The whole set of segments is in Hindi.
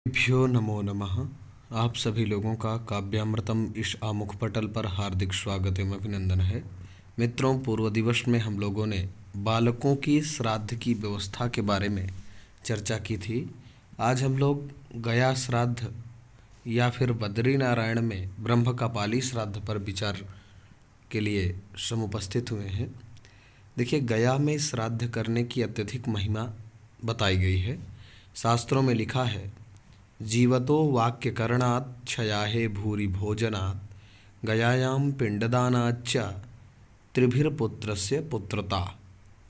भ्यो नमो नमः। आप सभी लोगों का काव्यामृतम इस आमुख पटल पर हार्दिक स्वागत एवं अभिनंदन है। मित्रों, पूर्व दिवस में हम लोगों ने बालकों की श्राद्ध की व्यवस्था के बारे में चर्चा की थी। आज हम लोग गया श्राद्ध या फिर बद्री नारायण में ब्रह्म कपाली श्राद्ध पर विचार के लिए समुपस्थित हुए हैं। देखिए, गया में श्राद्ध करने की अत्यधिक महिमा बताई गई है। शास्त्रों में लिखा है, जीवतो वाक्यकरणात् क्षयाहे भूरि भोजनात् गयायाम पिंडदानाच्च त्रिभिर्पुत्रस्य पुत्रता।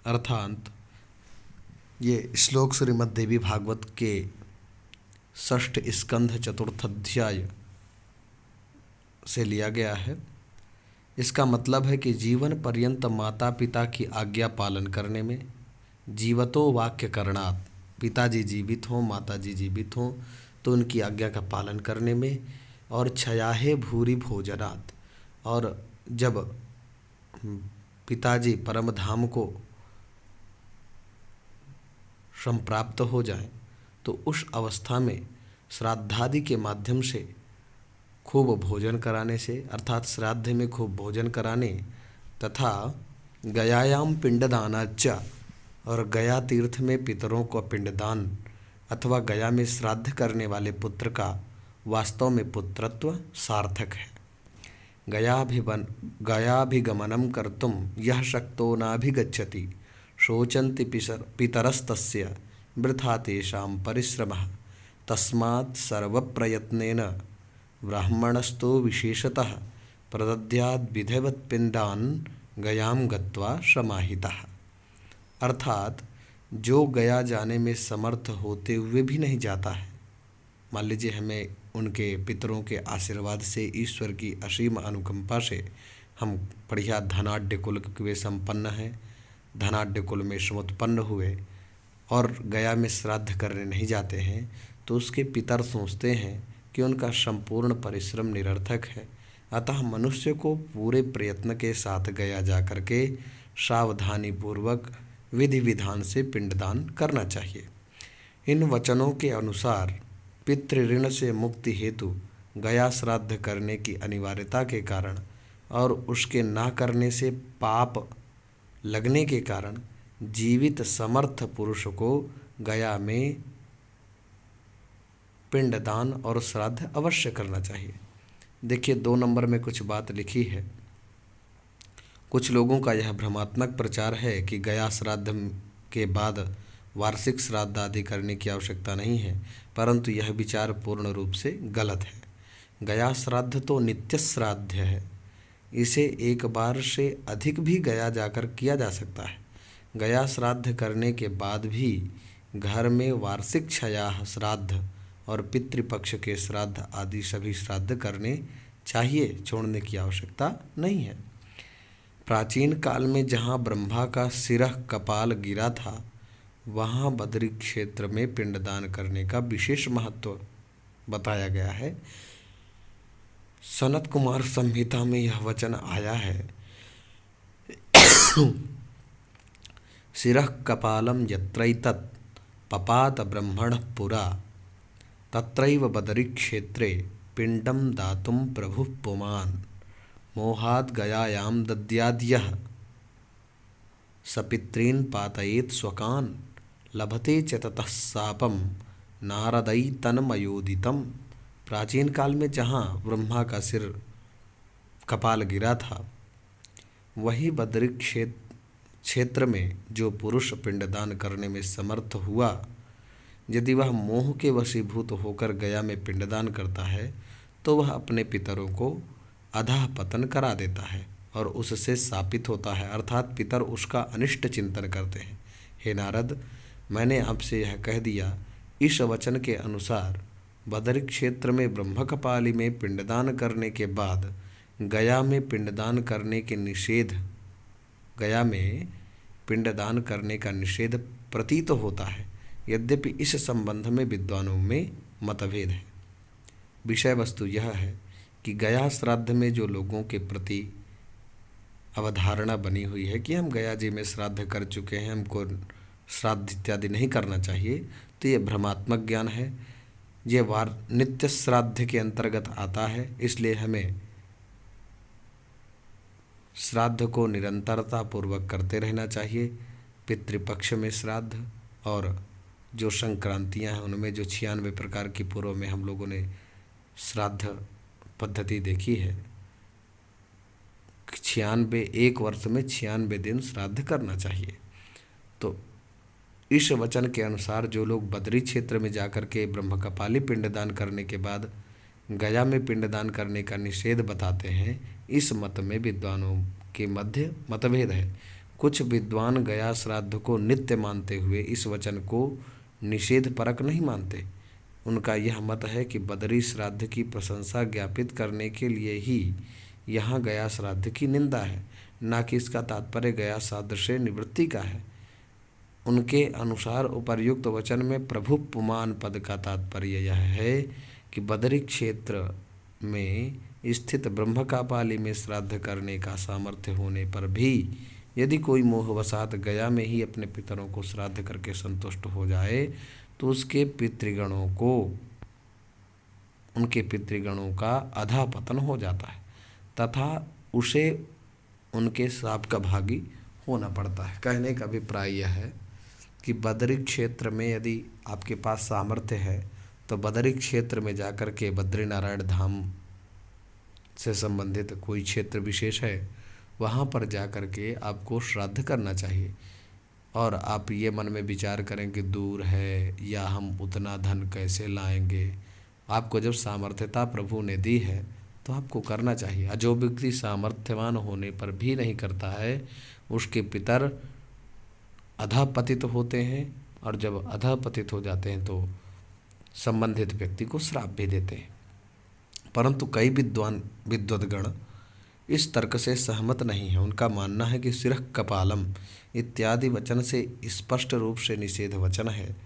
अर्थात ये श्लोक श्रीमद् देवी भागवत के षष्ठ स्कंध चतुर्थ अध्याय से लिया गया है। इसका मतलब है कि जीवन पर्यंत माता पिता की आज्ञा पालन करने में, जीवतो वाक्य करणात्, पिताजी जीवित हों माताजी जीवित हों तो उनकी आज्ञा का पालन करने में, और क्षयाहे भूरि भोजनात्, और जब पिताजी परम धाम को संप्राप्त हो जाएं तो उस अवस्था में श्राद्धादि के माध्यम से खूब भोजन कराने से, अर्थात श्राद्ध में खूब भोजन कराने, तथा गयायाम पिंडदानाच्च, और गया तीर्थ में पितरों को पिंडदान अथवा गया में श्राद्ध करने वाले पुत्र का वास्तव में पुत्रत्व सार्थक है। गयाभिगमनं कर्तुं यः शक्तो नाभिगच्छति शोचन्ति पितरस्तस्य वृथा तेषां परिश्रमः तस्मात् सर्वप्रयत्नेन ब्राह्मणस्तु विशेषतः प्रदद्याद् विधिवत् पिंडान् गयां गत्वा समाहितः। अर्थात जो गया जाने में समर्थ होते हुए भी नहीं जाता है, मान लीजिए हमें उनके पितरों के आशीर्वाद से, ईश्वर की असीम अनुकंपा से हम बढ़िया धनाढ्य कुल के संपन्न हैं, धनाढ्य कुल में समुत्पन्न हुए और गया में श्राद्ध करने नहीं जाते हैं, तो उसके पितर सोचते हैं कि उनका संपूर्ण परिश्रम निरर्थक है। अतः मनुष्य को पूरे प्रयत्न के साथ गया जा कर के सावधानी पूर्वक विधि विधान से पिंडदान करना चाहिए। इन वचनों के अनुसार पितृऋण से मुक्ति हेतु गया श्राद्ध करने की अनिवार्यता के कारण और उसके ना करने से पाप लगने के कारण जीवित समर्थ पुरुष को गया में पिंडदान और श्राद्ध अवश्य करना चाहिए। देखिए, 2 नंबर में कुछ बात लिखी है। कुछ लोगों का यह भ्रमात्मक प्रचार है कि गया श्राद्ध के बाद वार्षिक श्राद्ध आदि करने की आवश्यकता नहीं है, परंतु यह विचार पूर्ण रूप से गलत है। गया श्राद्ध तो नित्य श्राद्ध है, इसे एक बार से अधिक भी गया जाकर किया जा सकता है। गया श्राद्ध करने के बाद भी घर में वार्षिक क्षयाह श्राद्ध और पितृपक्ष के श्राद्ध आदि सभी श्राद्ध करने चाहिए, छोड़ने की आवश्यकता नहीं है। प्राचीन काल में जहाँ ब्रह्मा का सिरह कपाल गिरा था, वहाँ बद्री क्षेत्र में पिंडदान करने का विशेष महत्व बताया गया है। सनत कुमार संहिता में यह वचन आया है, सिरः कपालम यत्रैतत् पपात ब्रह्मणः पुरा तत्रैव बदरी क्षेत्रे पिंडम दातुम प्रभुः पुमान् मोहाद् गयायां दद्याद्यः सपितॄन् पातयेत् स्वकान् लभते च ततः शापं नारदैतन्मयोदितम्। प्राचीन काल में जहाँ ब्रह्मा का सिर कपाल गिरा था, वही बद्री क्षेत्र में जो पुरुष पिंडदान करने में समर्थ हुआ, यदि वह मोह के वशीभूत होकर गया में पिंडदान करता है तो वह अपने पितरों को अधः पतन करा देता है और उससे शापित होता है, अर्थात पितर उसका अनिष्ट चिंतन करते हैं। हे नारद, मैंने आपसे यह कह दिया। इस वचन के अनुसार बदरी क्षेत्र में ब्रह्मकपाली में पिंडदान करने के बाद गया में पिंडदान करने के निषेध, गया में पिंडदान करने का निषेध प्रतीत होता है। यद्यपि इस संबंध में विद्वानों में मतभेद है। विषय वस्तु यह है कि गया श्राद्ध में जो लोगों के प्रति अवधारणा बनी हुई है कि हम गया जी में श्राद्ध कर चुके हैं, हमको श्राद्ध इत्यादि नहीं करना चाहिए, तो ये भ्रमात्मक ज्ञान है। ये वार नित्य श्राद्ध के अंतर्गत आता है, इसलिए हमें श्राद्ध को निरंतरता पूर्वक करते रहना चाहिए। पितृपक्ष में श्राद्ध और जो संक्रांतियाँ हैं उनमें जो 96 प्रकार की पूर्व में हम लोगों ने श्राद्ध पद्धति देखी है, 96 एक वर्ष में 96 दिन श्राद्ध करना चाहिए। तो इस वचन के अनुसार जो लोग बद्री क्षेत्र में जाकर के ब्रह्मकपाली पिंडदान करने के बाद गया में पिंडदान करने का निषेध बताते हैं, इस मत में विद्वानों के मध्य मतभेद है। कुछ विद्वान गया श्राद्ध को नित्य मानते हुए इस वचन को निषेध परक नहीं मानते। उनका यह मत है कि बद्री श्राद्ध की प्रशंसा ज्ञापित करने के लिए ही यहाँ गया श्राद्ध की निंदा है, न कि इसका तात्पर्य गया श्राद्ध से निवृत्ति का है। उनके अनुसार उपर्युक्त वचन में प्रभु पुमान पद का तात्पर्य यह है कि बद्री क्षेत्र में स्थित ब्रह्मकपाली में श्राद्ध करने का सामर्थ्य होने पर भी यदि कोई मोहवशात गया में ही अपने पितरों को श्राद्ध करके संतुष्ट हो जाए तो उनके पितृगणों का अधापतन हो जाता है तथा उसे उनके शाप का भागी होना पड़ता है। कहने का अभिप्राय यह है कि बद्री क्षेत्र में यदि आपके पास सामर्थ्य है तो बद्री क्षेत्र में जाकर के बद्रीनारायण धाम से संबंधित कोई क्षेत्र विशेष है, वहाँ पर जाकर के आपको श्राद्ध करना चाहिए। और आप ये मन में विचार करें कि दूर है या हम उतना धन कैसे लाएंगे, आपको जब सामर्थ्यता प्रभु ने दी है तो आपको करना चाहिए। जो व्यक्ति सामर्थ्यवान होने पर भी नहीं करता है उसके पितर अधःपतित होते हैं, और जब अधःपतित हो जाते हैं तो संबंधित व्यक्ति को श्राप भी देते हैं। परंतु कई विद्वद्गण इस तर्क से सहमत नहीं है। उनका मानना है कि शिरः कपालम इत्यादि वचन से स्पष्ट रूप से निषेध वचन है।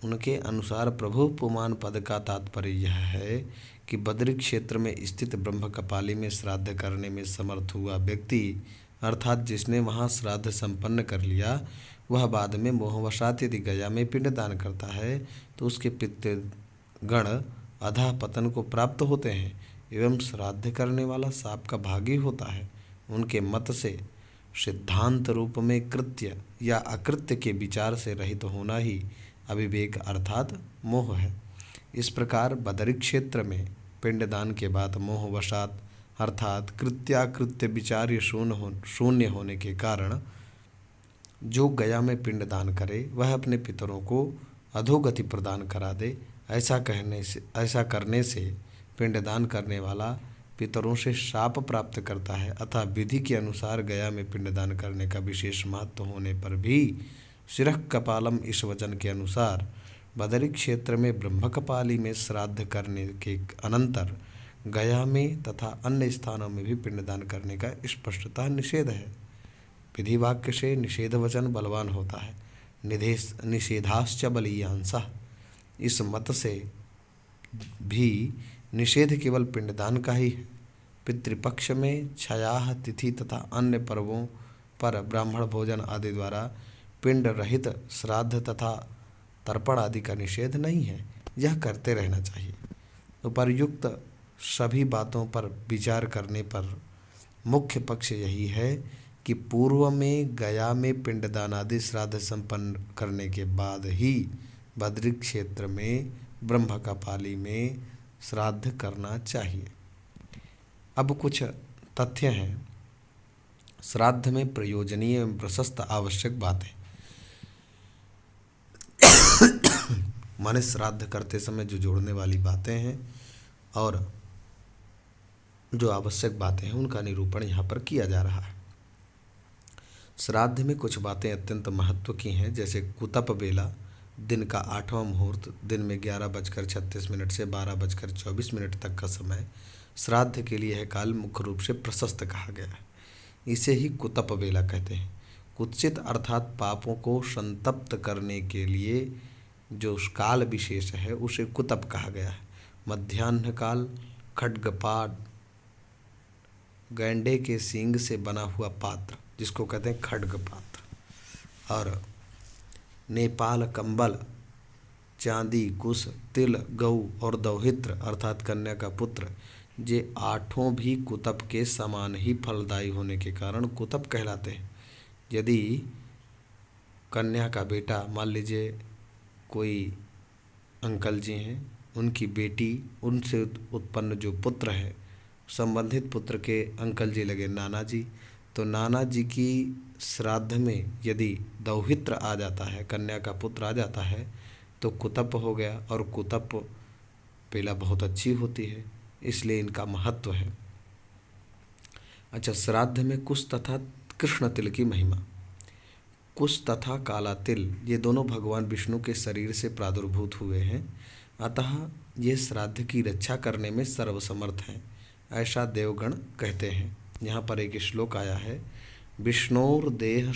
उनके अनुसार प्रभु पुमान पद का तात्पर्य यह है कि बद्री क्षेत्र में स्थित ब्रह्मकपाली में श्राद्ध करने में समर्थ हुआ व्यक्ति, अर्थात जिसने वहाँ श्राद्ध संपन्न कर लिया, वह बाद में मोहवशात यदि गया में पिंडदान करता है तो उसके पितृगण अधःपतन को प्राप्त होते हैं एवं श्राद्ध करने वाला शाप का भागी होता है। उनके मत से सिद्धांत रूप में कृत्य या अकृत्य के विचार से रहित होना ही अविवेक अर्थात मोह है। इस प्रकार बद्री क्षेत्र में पिंडदान के बाद मोहवशात अर्थात कृत्याकृत्य विचार्य शून्य होने के कारण जो गया में पिंडदान करे वह अपने पितरों को अधोगति प्रदान करा दे। ऐसा करने से पिंडदान करने वाला पितरों से शाप प्राप्त करता है। अतः विधि के अनुसार गया में पिंडदान करने का विशेष महत्व होने पर भी शिरः कपालम इस वचन के अनुसार बद्री क्षेत्र में ब्रह्मकपाली में श्राद्ध करने के अनंतर गया में तथा अन्य स्थानों में भी पिंडदान करने का स्पष्टतः निषेध है। विधि वाक्य से निषेध वचन बलवान होता है। निषेधाश्च बलीयांसः, इस मत से भी निषेध केवल पिंडदान का ही है। पितृपक्ष में छयाह तिथि तथा अन्य पर्वों पर ब्राह्मण भोजन आदि द्वारा पिंड रहित श्राद्ध तथा तर्पण आदि का निषेध नहीं है, यह करते रहना चाहिए। उपर्युक्त सभी बातों पर विचार करने पर मुख्य पक्ष यही है कि पूर्व में गया में पिंडदान आदि श्राद्ध संपन्न करने के बाद ही बद्री क्षेत्र में ब्रह्मकपाली में श्राद्ध करना चाहिए। अब कुछ तथ्य हैं श्राद्ध में प्रयोजनीय एवं प्रशस्त आवश्यक बातें। माने श्राद्ध करते समय जो जोड़ने वाली बातें हैं और जो आवश्यक बातें हैं उनका निरूपण यहाँ पर किया जा रहा है। श्राद्ध में कुछ बातें अत्यंत महत्व की हैं, जैसे कुतप बेला, दिन का 8वां मुहूर्त, दिन में 11:36 से 12:24 तक का समय श्राद्ध के लिए यह काल मुख्य रूप से प्रशस्त कहा गया है। इसे ही कुतप बेला कहते हैं। कुत्सित अर्थात पापों को संतप्त करने के लिए जो काल विशेष है उसे कुतप कहा गया है। मध्याह्न काल खड्गपाठ, गैंडे के सींग से बना हुआ पात्र जिसको कहते हैं खड्ग पात्र, और नेपाल कंबल चांदी, कुश, तिल, गऊ और दौहित्र अर्थात कन्या का पुत्र, ये आठों भी कुतप के समान ही फलदायी होने के कारण कुतप कहलाते हैं। यदि कन्या का बेटा, मान लीजिए कोई अंकल जी हैं, उनकी बेटी, उनसे उत्पन्न जो पुत्र है, संबंधित पुत्र के अंकल जी लगे नाना जी, तो नाना जी की श्राद्ध में यदि दौहित्र आ जाता है, कन्या का पुत्र आ जाता है, तो कुतप हो गया। और कुतप पीला बहुत अच्छी होती है, इसलिए इनका महत्व है। अच्छा, श्राद्ध में कुश तथा कृष्ण तिल की महिमा। कुश तथा काला तिल ये दोनों भगवान विष्णु के शरीर से प्रादुर्भूत हुए हैं, अतः ये श्राद्ध की रक्षा करने में सर्वसमर्थ हैं, ऐसा देवगण कहते हैं। यहाँ पर एक श्लोक आया है, विष्णोर्देह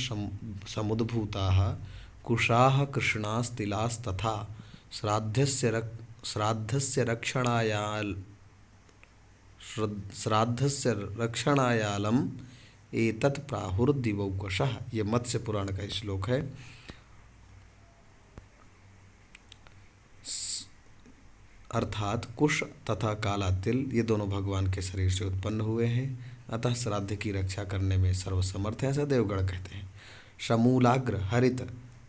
समुद्भूताः कुशाः कृष्णास्तिलास्तथा श्राद्धस्य रक्षणायालम एतत् प्राहुर्दिवौकशः। ये मत्स्य पुराण का श्लोक है। अर्थात कुश तथा काला तिल ये दोनों भगवान के शरीर से उत्पन्न हुए हैं, अतः श्राद्ध की रक्षा करने में सर्वसमर्थ है, ऐसा देवगण कहते हैं। समूलाग्र हरित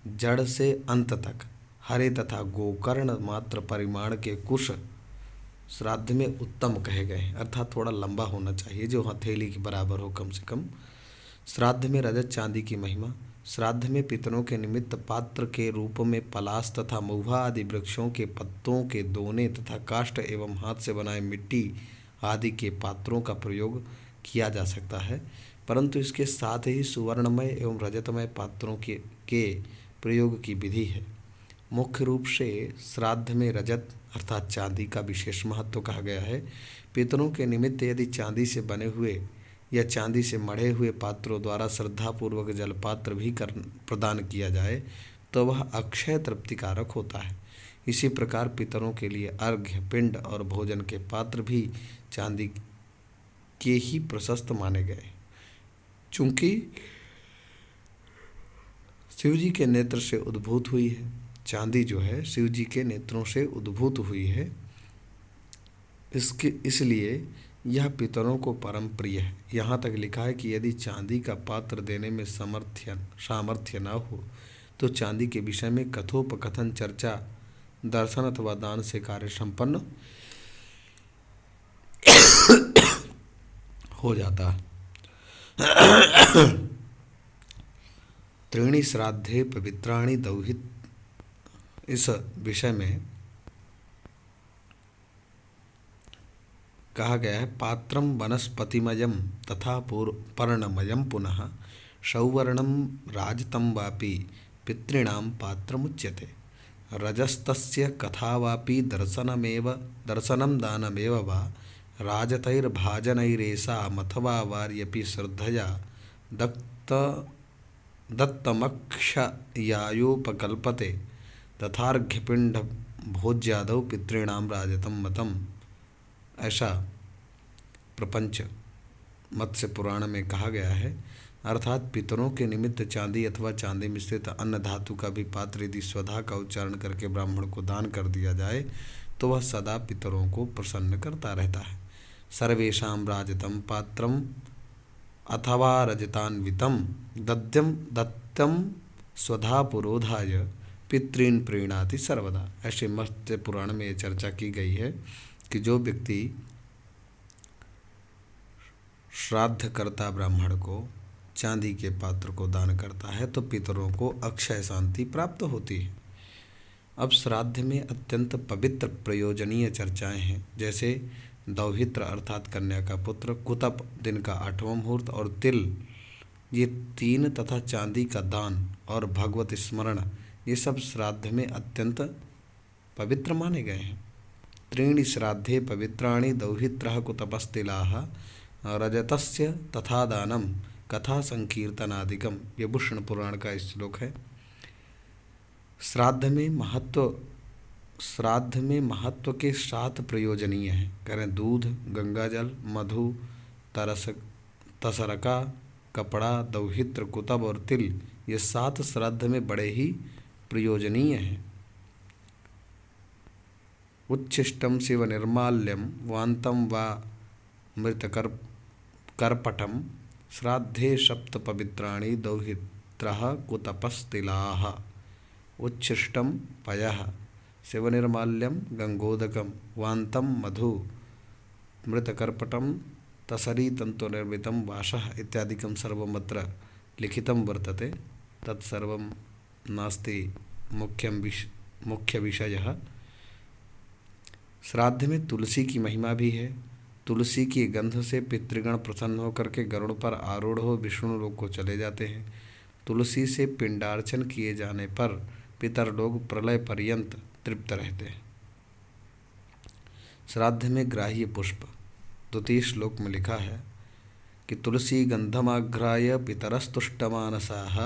जड़ से अंत तक हरे तथा गोकर्ण मात्र परिमाण के कुश श्राद्ध में उत्तम कहे गए हैं, अर्थात थोड़ा लंबा होना चाहिए, जो हथेली के बराबर हो कम से कम। श्राद्ध में रजत चांदी की महिमा। श्राद्ध में पितरों के निमित्त पात्र के रूप में पलाश तथा महुआ आदि वृक्षों के पत्तों के दोने तथा काष्ठ एवं हाथ से बनाए मिट्टी आदि के पात्रों का प्रयोग किया जा सकता है, परंतु इसके साथ ही सुवर्णमय एवं रजतमय पात्रों के प्रयोग की विधि है। मुख्य रूप से श्राद्ध में रजत अर्थात चांदी का विशेष महत्व कहा गया है। पितरों के निमित्त यदि चांदी से बने हुए या चांदी से मढ़े हुए पात्रों द्वारा श्रद्धापूर्वक जलपात्र भी प्रदान किया जाए तो वह अक्षय तृप्तिकारक होता है। इसी प्रकार पितरों के लिए अर्घ्य, पिंड और भोजन के पात्र भी चांदी के ही प्रशस्त माने गए। चूंकि शिव जी के नेत्र से उद्भूत हुई है, चांदी जो है शिव जी के नेत्रों से उद्भूत हुई है, इसलिए यह पितरों को परम प्रिय है। यहाँ तक लिखा है कि यदि चांदी का पात्र देने में सामर्थ्य न हो तो चांदी के विषय में कथोपकथन, चर्चा, दर्शन अथवा दान से कार्य संपन्न हो जाता है। त्रीणि श्राद्धे पवित्राणि दौहित, इस विषय में कहा गया है, पात्रम वनस्पतिमयम तथा पर्णमयम पुनः सौवर्णम राजतम वापि पितॄणां पात्रमुच्यते। रजस्तस्य कथा वापि दर्शनं दानमेव वा राजतैर्भाजनैरेषामथवा वार्यपि श्रद्धया दत्तमक्षयायोपकल्पते तथार्घ्यपिंड भोज्यादौ पितॄणां राजतम मतम। ऐसा प्रपंच मत्स्य पुराण में कहा गया है। अर्थात पितरों के निमित्त चांदी अथवा चांदी मिश्रित अन्न धातु का भी पात्र यदि स्वधा का उच्चारण करके ब्राह्मण को दान कर दिया जाए तो वह सदा पितरों को प्रसन्न करता रहता है। सर्वेषां राजतम पात्रम अथवा रजतान्वितम दत्तम स्वधा पुरोधाय पितॄन् प्रीणाति सर्वदा। ऐसे मत्स्य पुराण में चर्चा की गई है कि जो व्यक्ति श्राद्ध करता ब्राह्मण को चांदी के पात्र को दान करता है तो पितरों को अक्षय शांति प्राप्त होती है। अब श्राद्ध में अत्यंत पवित्र प्रयोजनीय चर्चाएं हैं, जैसे दौहित्र अर्थात कन्या का पुत्र, कुतप दिन का 8वां मुहूर्त और तिल, ये 3 तथा चांदी का दान और भगवत स्मरण, ये सब श्राद्ध में अत्यंत पवित्र माने गए हैं। त्रीणि श्राद्धे पवित्राणि दौहित्रः कुतपस्तिलाः रजतस्य तथा दानम कथा संकीर्तनादिकम। ये भूषण पुराण का श्लोक है। श्राद्ध में महत्व के 7 प्रयोजनीय हैं, करें दूध, गंगाजल, मधु, तसरका, कपड़ा, दौहित्र, कुतब और तिल, ये 7 श्राद्ध में बड़े ही प्रयोजनीय हैं। उच्छिष्टं शिव निर्माल्यं वान्तं वा मृतकर कर्पटं श्राद्धे सप्त पवित्राणि दौहित्रः कुतपस्तिलाः। उच्छिष्टं पयः, शिवनिर्माल्यं गंगोदकं, वान्तं मधु, मृतकर्पटं तसरीतन्तुनिर्मितं वाशः इत्यादिकं सर्वमत्र लिखितं वर्तते। तत्सर्वं नास्ति मुख्य विषयः। श्राद्ध में तुलसी की महिमा भी है। तुलसी की गंध से पितृगण प्रसन्न होकर के गरुड़ पर आरूढ़ हो विष्णु लोक को चले जाते हैं। तुलसी से पिंडार्चन किए जाने पर पितर लोग प्रलय पर्यंत तृप्त रहते हैं। श्राद्ध में ग्राह्य पुष्प, द्वितीय श्लोक में लिखा है कि तुलसी गंधमाघ्राय पितरस्तुष्टमानसाः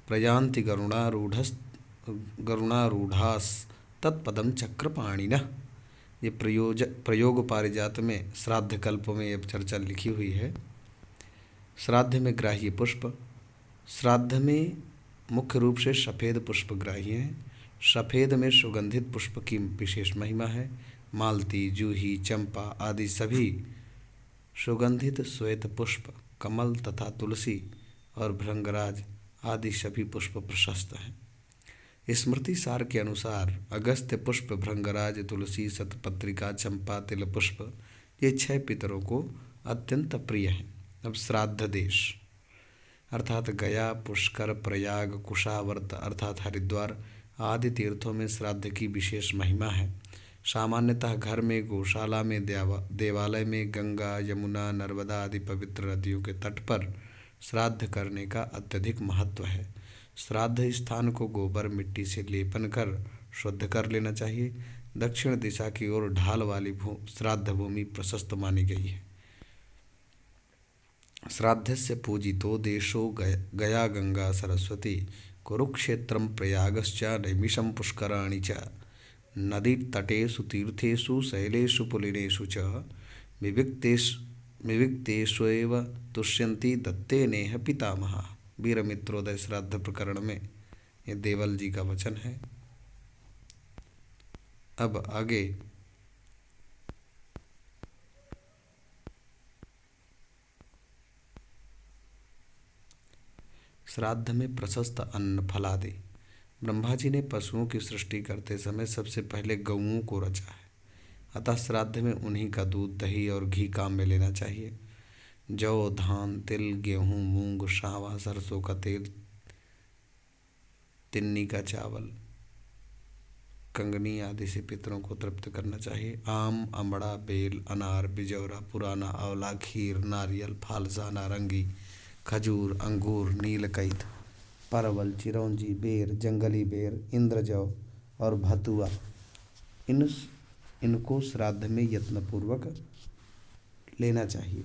प्रयान्ति गरुणारूढ़ास तत्पदम चक्रपाणिनः। ये प्रयोग पारिजात में श्राद्ध कल्प में यह चर्चा लिखी हुई है। श्राद्ध में ग्राह्य पुष्प, श्राद्ध में मुख्य रूप से सफ़ेद पुष्प ग्राह्य हैं। सफ़ेद में सुगंधित पुष्प की विशेष महिमा है। मालती, जूही, चंपा आदि सभी सुगंधित श्वेत पुष्प, कमल तथा तुलसी और भृंगराज आदि सभी पुष्प प्रशस्त हैं। स्मृति सार के अनुसार अगस्त्य पुष्प, भृंगराज, तुलसी, शतपत्रिका, चंपा, तिल पुष्प ये 6 पितरों को अत्यंत प्रिय हैं। अब श्राद्ध देश अर्थात गया, पुष्कर, प्रयाग, कुशावर्त अर्थात हरिद्वार आदि तीर्थों में श्राद्ध की विशेष महिमा है। सामान्यतः घर में, गौशाला में, देवालय में, गंगा, यमुना, नर्मदा आदि पवित्र नदियों के तट पर श्राद्ध करने का अत्यधिक महत्व है। श्राद्ध स्थान को गोबर मिट्टी से लेपन कर शुद्ध कर लेना चाहिए। दक्षिण दिशा की ओर ढाल वाली श्राद्ध भूमि प्रशस्त मानी गई है। श्राद्धस्य पूजितो देशो गया, गंगा, सरस्वती, कुरुक्षेत्रम, प्रयागश्च, नैमिषं, पुष्कराणि च, नदीतटेषु, तीर्थेषु, शैलेषु, पुलिनेषु च विविक्तेष्वेव तुष्यन्ति दत्ते नेह पितामहः। वीरमित्रोदय श्राद्ध प्रकरण में ये देवल जी का वचन है। अब आगे श्राद्ध में प्रशस्त अन्न फलादि। ब्रह्मा जी ने पशुओं की सृष्टि करते समय सबसे पहले गऊओं को रचा है। अतः श्राद्ध में उन्हीं का दूध, दही और घी काम में लेना चाहिए। जौ, धान, तिल, गेहूँ, मूंग, सावा, सरसों का तेल, तिन्नी का चावल, कंगनी आदि से पितरों को तृप्त करना चाहिए। आम, अमड़ा, बेल, अनार, बिजौरा, पुराना, आंवला, खीर, नारियल, फालसा, नारंगी, खजूर, अंगूर, नीलकैथ, परवल, चिरौंजी, बेर, जंगली बेर, इंद्रजौ और भतुआ इनको श्राद्ध में यत्नपूर्वक लेना चाहिए।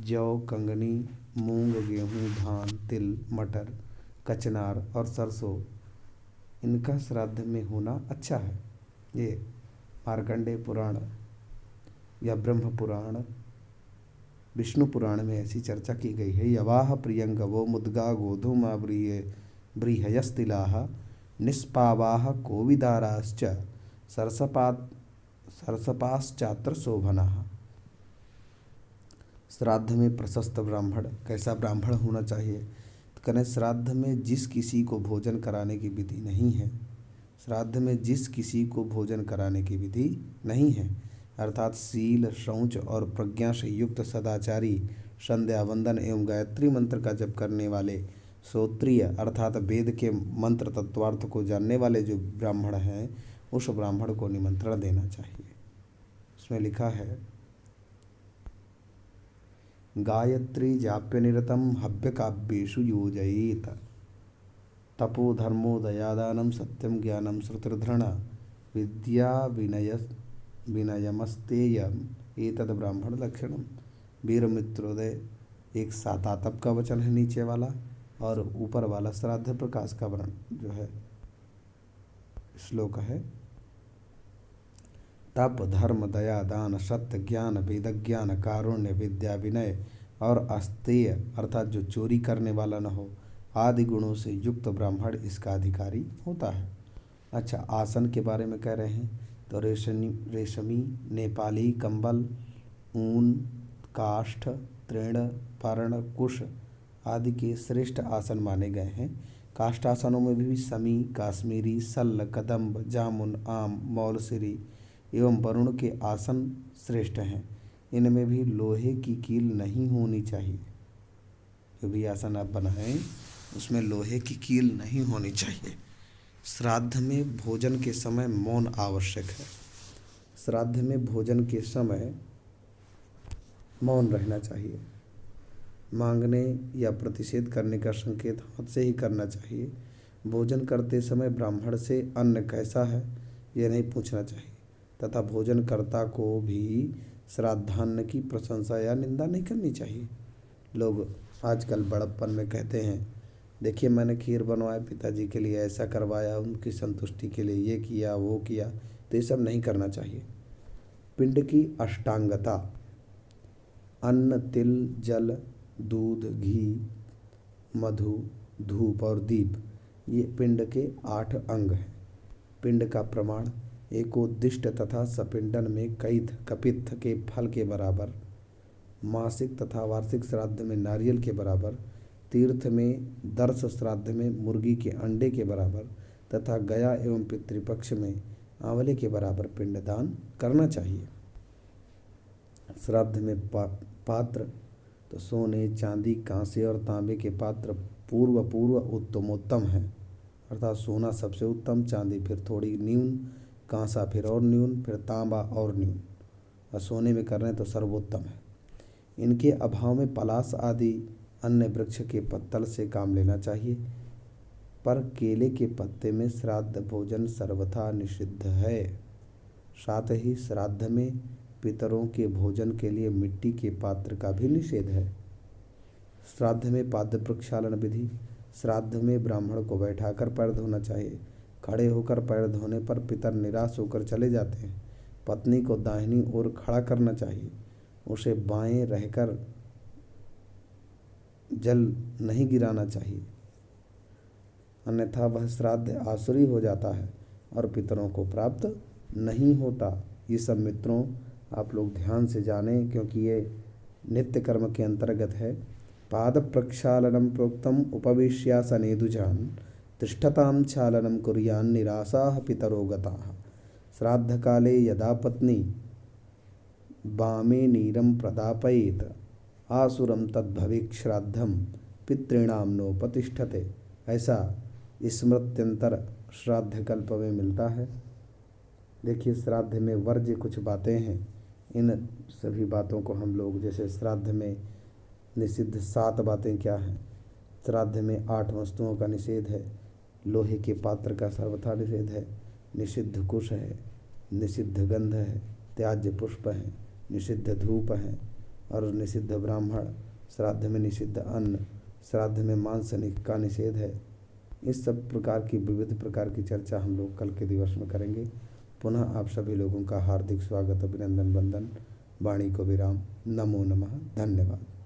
जौ, कंगनी, मूंग, गेहूँ, धान, तिल, मटर, कचनार और सरसों इनका श्राद्ध में होना अच्छा है। ये मार्कंडेय पुराण या ब्रह्म पुराण, विष्णु पुराण में ऐसी चर्चा की गई है। यवाह प्रियंगवो मुद्गा गोधूमा ब्रीहयस्तिलाः निष्पावाः कोविदाराश्च सरसपाश्चात्र शोभनाः। श्राद्ध में प्रशस्त ब्राह्मण, कैसा ब्राह्मण होना चाहिए? तो करें श्राद्ध में जिस किसी को भोजन कराने की विधि नहीं है, श्राद्ध में जिस किसी को भोजन कराने की विधि नहीं है अर्थात शील, शौच और प्रज्ञा से युक्त सदाचारी, संध्या वंदन एवं गायत्री मंत्र का जप करने वाले, श्रोत्रिय अर्थात वेद के मंत्र तत्वार्थ को जानने वाले जो ब्राह्मण हैं उस ब्राह्मण को निमंत्रण देना चाहिए। उसमें लिखा है गायत्री जाप्य निरतम हव्य काव्येषु योजयेत तपो धर्मो दयादानं सत्यम ज्ञानम श्रुतिर्धृण विद्या विनयमस्तेयम एतद ब्राह्मण लक्षणम। वीरमित्रोदय एक सातातप का वचन है नीचे वाला, और ऊपर वाला श्राद्ध प्रकाश का वर्ण जो है श्लोक है। तप, धर्म, दया, दान, सत्य, ज्ञान, वेद ज्ञान, कारुण्य, विद्या, विनय और अस्तेय अर्थात जो चोरी करने वाला न हो आदि गुणों से युक्त ब्राह्मण इसका अधिकारी होता है। अच्छा, आसन के बारे में कह रहे हैं। तो रेशमी, नेपाली कंबल, ऊन, काष्ठ, तृण, पर्ण, कुश आदि के श्रेष्ठ आसन माने गए हैं। काष्ठ आसनों में भी समी, काश्मीरी, सल्ल, कदम्ब, जामुन, आम, मौलसिरी एवं वरुण के आसन श्रेष्ठ हैं। इनमें भी लोहे की कील नहीं होनी चाहिए। जो भी आसन आप बनाएं उसमें लोहे की कील नहीं होनी चाहिए। श्राद्ध में भोजन के समय मौन आवश्यक है। श्राद्ध में भोजन के समय मौन रहना चाहिए। मांगने या प्रतिषेध करने का संकेत हाथ से ही करना चाहिए। भोजन करते समय ब्राह्मण से अन्न कैसा है यह नहीं पूछना चाहिए तथा भोजनकर्ता को भी श्राद्धान्न की प्रशंसा या निंदा नहीं करनी चाहिए। लोग आजकल बड़प्पन में कहते हैं, देखिए मैंने खीर बनवाया पिताजी के लिए, ऐसा करवाया, उनकी संतुष्टि के लिए ये किया वो किया, तो ये सब नहीं करना चाहिए। पिंड की अष्टांगता, अन्न, तिल, जल, दूध, घी, मधु, धूप और दीप, ये पिंड के 8 अंग हैं। पिंड का प्रमाण एकोद्दिष्ट तथा सपिंडन में कैथ कपित्थ के फल के बराबर, मासिक तथा वार्षिक श्राद्ध में नारियल के बराबर, तीर्थ में दर्श श्राद्ध में मुर्गी के अंडे के बराबर तथा गया एवं पितृपक्ष में आंवले के बराबर पिंडदान करना चाहिए। श्राद्ध में पात्र तो सोने, चांदी, कांसे और तांबे के पात्र पूर्व उत्तमोत्तम हैं, अर्थात सोना सबसे उत्तम, चांदी फिर थोड़ी न्यून, कांसा फिर और न्यून, फिर तांबा और न्यून, और सोने में कर रहे हैं तो सर्वोत्तम है। इनके अभाव में पलाश आदि अन्य वृक्ष के पत्तल से काम लेना चाहिए, पर केले के पत्ते में श्राद्ध भोजन सर्वथा निषिद्ध है। साथ ही श्राद्ध में पितरों के भोजन के लिए मिट्टी के पात्र का भी निषेध है। श्राद्ध में पाद्य प्रक्षालन विधि, श्राद्ध में ब्राह्मण को बैठाकर पैर धोना चाहिए। खड़े होकर पैर धोने पर पितर निराश होकर चले जाते हैं। पत्नी को दाहिनी ओर खड़ा करना चाहिए। उसे बाएं रहकर जल नहीं गिराना चाहिए, अन्यथा वह श्राद्ध आसुरी हो जाता है और पितरों को प्राप्त नहीं होता। ये सब मित्रों आप लोग ध्यान से जानें, क्योंकि ये नित्य कर्म के अंतर्गत है। पाद प्रक्षालनम प्रोक्तम उपविश्यासने दुजान तिष्ठतां क्षालनम कुर्यान् निरासाः पितरो गताः। श्राद्ध काले यदा पत्नी वामे नीरं प्रदापयेत आसुरम तद्भवेत् श्राद्धम पितॄणाम नोपतिष्ठते। ऐसा स्मृत्यंतर श्राद्ध कल्प में मिलता है। देखिए श्राद्ध में वर्ज्य कुछ बातें हैं, इन सभी बातों को हम लोग, जैसे श्राद्ध में निषिद्ध 7 बातें क्या हैं। श्राद्ध में 8 वस्तुओं का निषेध है। लोहे के पात्र का सर्वथा निषेध है। निषिद्ध कुश है, निषिद्ध गंध है, त्याज्य पुष्प है, निषिद्ध धूप है और निषिद्ध ब्राह्मण। श्राद्ध में निषिद्ध अन्न, श्राद्ध में मांस का निषेध है। इस सब प्रकार की विविध प्रकार की चर्चा हम लोग कल के दिवस में करेंगे। पुनः आप सभी लोगों का हार्दिक स्वागत, अभिनंदन, वंदन। वाणी को विराम। नमो नमः। धन्यवाद।